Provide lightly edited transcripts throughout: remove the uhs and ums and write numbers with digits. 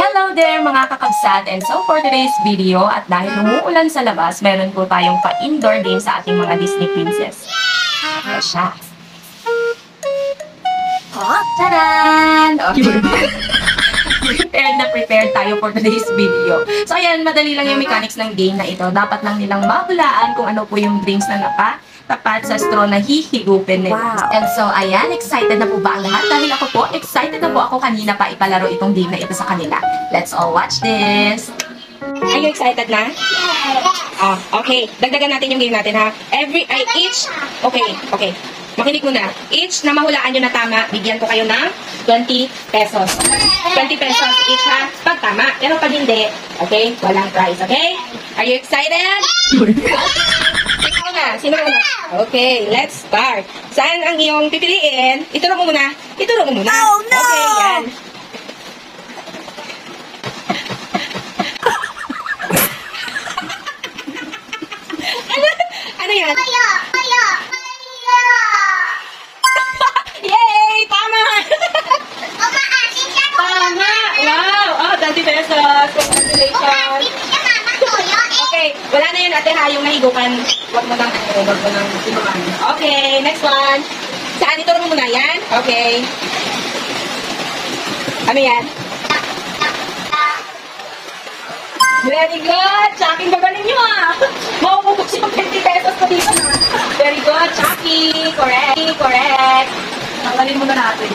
Hello there mga kakabsat! And so for today's video, at dahil umuulan sa labas, meron po tayong pa-indoor game sa ating mga Disney princess. Ito siya. Oh, taran! Okay. Prepared tayo for today's video. So ayan, madali lang yung mechanics ng game na ito. Dapat lang nilang mahulaan kung ano po yung drinks na tapat sa straw na hihigupin nila. Wow. And so, ayan, excited na po ba ang lahat? Dahil ako po, excited na po ako kanina pa ipalaro itong game na ito sa kanila. Let's all watch this! Are you excited na? Oh, okay. Dagdagan natin yung game natin, ha? Okay. Makinig muna. Each na mahulaan nyo na tama, bigyan ko kayo ng 20 pesos. 20 pesos each, ha? Pag tama. Pero pag hindi, okay? Walang prize, okay? Are you excited? Ikaw na. Sino muna? Okay, let's start. Saan ang iyong pipiliin? Ituro mo muna. Oh, no! Okay, yan. Ano yan? Yay! Tama! Tama! Wow! Oh, 20 pesos. Congratulations. Okay, wala na yun ate ha, yung nahigupan. Huwag mo nang sinukan. Okay, next one. Saan? Ituro mo muna yan? Okay. Ano yan? Very good! Chucky, gagaling nyo ah! Maububog yung 20 pesos ko dito ha. Very good, Chucky! Correct! Tanggalin muna natin.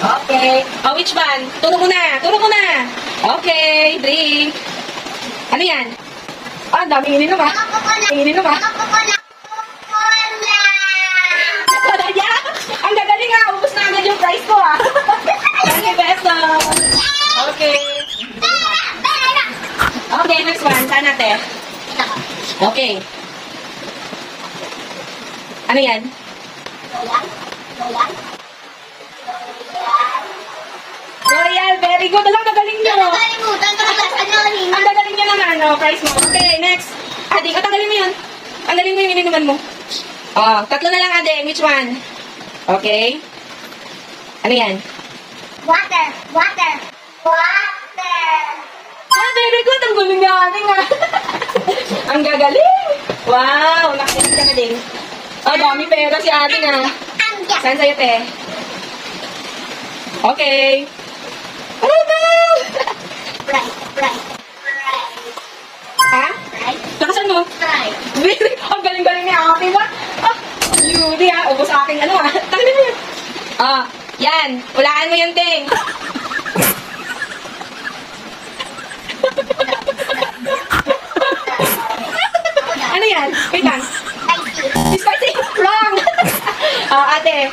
Okay. Oh, which one? Turo mo na! Okay, drink. Ano yan? Ah, ang daming ininom ha. Ang gagaling ha. Ubus na agad yung price ko ha. 20 pesos. Okay. Okay, next one. Saan natin? Okay. Ano yan? L'Oreal, very good. Alam, gagaling nyo. Ang gagaling nyo naman, oh, price mo. Okay, next. Adi, tanggalin mo yun. Tanggalin mo yung ininuman mo. Oh, tatlo na lang, Ade. Which one? Okay. Ano yan? Water. Ah, very good. Ang galing nga, Ade nga. Ang gagaling. Wow, nakikinig ka na din. Oh, dami pera si Ate nga. Saan sa'yo, te? Okay. Ano ba? Ha? Lakasan mo? Ang galing-galing ni Ate ba? Ah, Yuri ha. Ubus sa aking ano ha. Tanggalin mo yun. Ah, yan. Ulaan mo yun, Ting. Ano yan? Wait lang. Spicy. Wrong. Ate.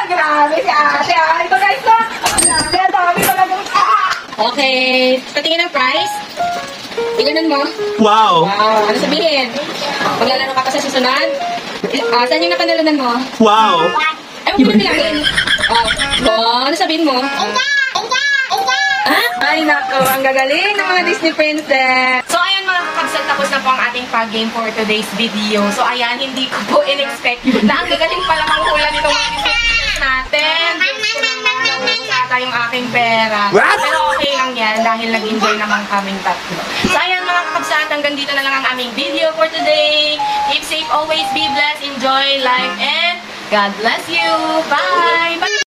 Grabe si Ate. Ito guys na. Ang dami talagang. Okay. Patingin ng price. Tingnan mo. Wow! Ano sabihin? Maglalaro ka pa sa susunod? Saan yung napanalunan mo? Wow! Ay, huwag mo bilangin. Ano sabihin mo? Ay, nako. Ang gagaling ng mga Disney princess. So, ayan mga kakabsat, tapos na po ang ating pag-game for today's video. So, ayan, hindi ko po in-expect na ang gagaling pala manghula nitong mga Disney princess natin. Diyos ko naman, naubos ata yung aking pera. What? Pero okay lang yan dahil nag-enjoy naman kaming tatlo. So, ayan mga kakabsat, hanggang dito na lang ang aming video for today. Keep safe, always be blessed, enjoy life, and God bless you. Bye! Bye!